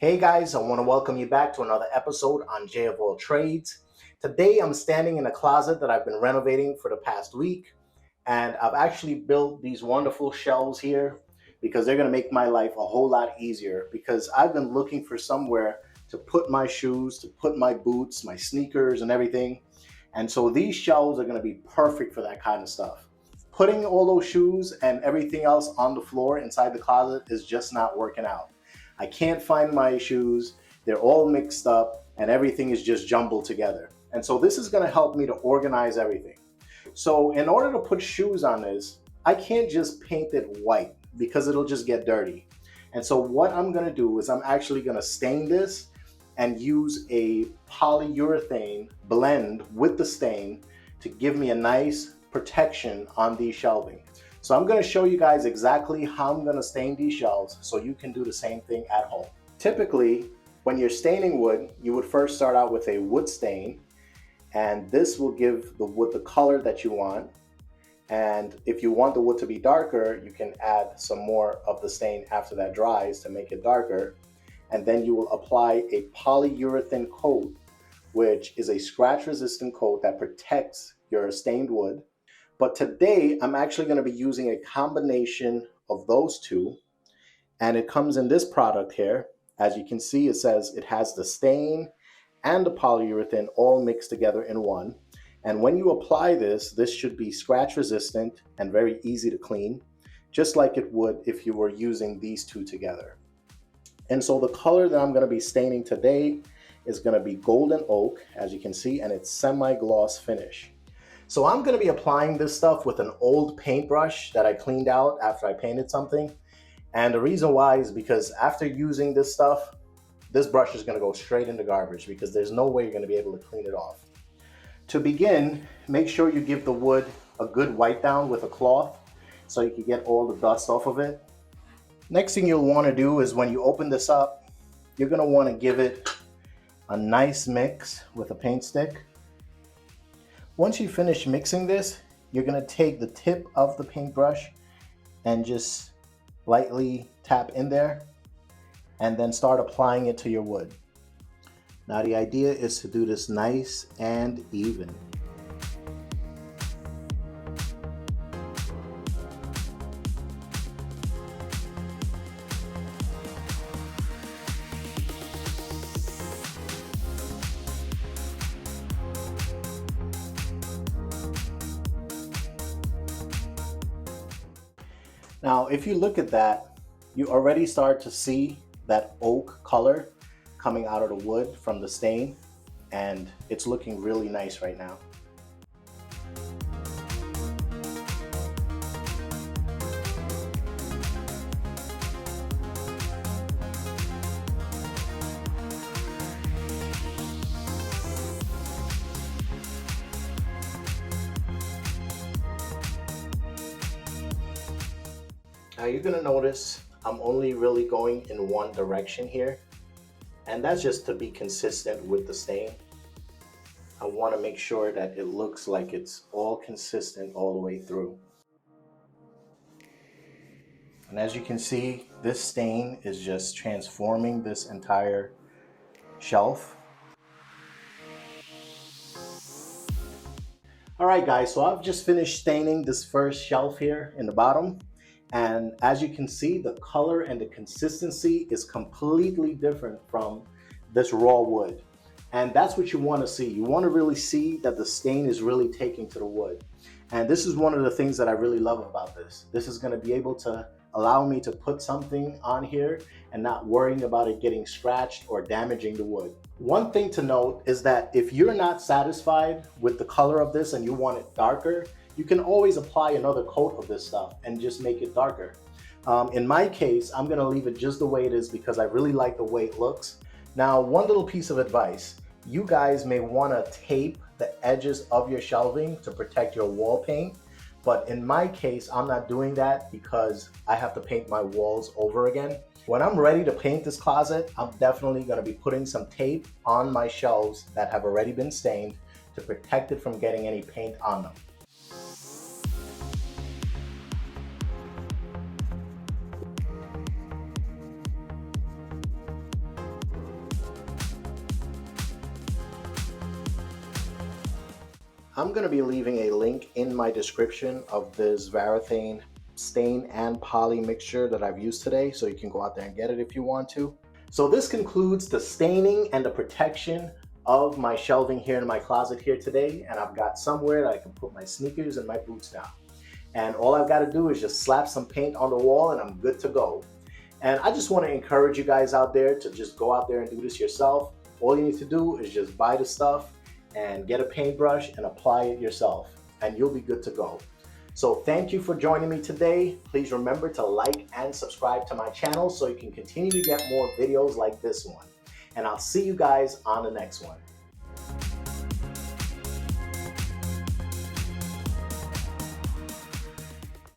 Hey guys, I want to welcome you back to another episode on J of All Trades. Today I'm standing in a closet that I've been renovating for the past week, and I've actually built these wonderful shelves here because they're going to make my life a whole lot easier because I've been looking for somewhere to put my shoes, to put my boots, my sneakers and everything. And so these shelves are going to be perfect for that kind of stuff. Putting all those shoes and everything else on the floor inside the closet is just not working out. I can't find my shoes. They're all mixed up and everything is just jumbled together. And so this is going to help me to organize everything. So in order to put shoes on this, I can't just paint it white because it'll just get dirty. And so what I'm going to do is I'm actually going to stain this and use a polyurethane blend with the stain to give me a nice protection on these shelving. So I'm going to show you guys exactly how I'm going to stain these shelves so you can do the same thing at home. Typically, when you're staining wood, you would first start out with a wood stain, and this will give the wood the color that you want. And if you want the wood to be darker, you can add some more of the stain after that dries to make it darker. And then you will apply a polyurethane coat, which is a scratch resistant coat that protects your stained wood. But today I'm actually going to be using a combination of those two, and it comes in this product here. As you can see, it says it has the stain and the polyurethane all mixed together in one. And when you apply this, this should be scratch resistant and very easy to clean, just like it would if you were using these two together. And so the color that I'm going to be staining today is going to be golden oak, as you can see, and it's semi-gloss finish. So I'm going to be applying this stuff with an old paintbrush that I cleaned out after I painted something. And the reason why is because after using this stuff, this brush is going to go straight into garbage because there's no way you're going to be able to clean it off. To begin, make sure you give the wood a good wipe down with a cloth so you can get all the dust off of it. Next thing you'll want to do is when you open this up, you're going to want to give it a nice mix with a paint stick. Once you finish mixing this, you're going to take the tip of the paintbrush and just lightly tap in there and then start applying it to your wood. Now the idea is to do this nice and even. Now, if you look at that, you already start to see that oak color coming out of the wood from the stain, and it's looking really nice right now. Now you're going to notice I'm only really going in one direction here, and that's just to be consistent with the stain. I want to make sure that it looks like it's all consistent all the way through. And as you can see, this stain is just transforming this entire shelf. All right guys, so I've just finished staining this first shelf here in the bottom. And as you can see, the color and the consistency is completely different from this raw wood. And that's what you want to see. You want to really see that the stain is really taking to the wood. And this is one of the things that I really love about this. This is going to be able to allow me to put something on here and not worrying about it getting scratched or damaging the wood. One thing to note is that if you're not satisfied with the color of this and you want it darker, you can always apply another coat of this stuff and just make it darker. In my case, I'm gonna leave it just the way it is because I really like the way it looks. Now, one little piece of advice, you guys may wanna tape the edges of your shelving to protect your wall paint. But in my case, I'm not doing that because I have to paint my walls over again. When I'm ready to paint this closet, I'm definitely gonna be putting some tape on my shelves that have already been stained to protect it from getting any paint on them. I'm going to be leaving a link in my description of this Varathane stain and poly mixture that I've used today, so you can go out there and get it if you want to. So this concludes the staining and the protection of my shelving here in my closet here today, and I've got somewhere that I can put my sneakers and my boots down. And all I've got to do is just slap some paint on the wall and I'm good to go. And I just want to encourage you guys out there to just go out there and do this yourself. All you need to do is just buy the stuff and get a paintbrush and apply it yourself, and you'll be good to go. So thank you for joining me today. Please remember to like and subscribe to my channel so you can continue to get more videos like this one. And I'll see you guys on the next one.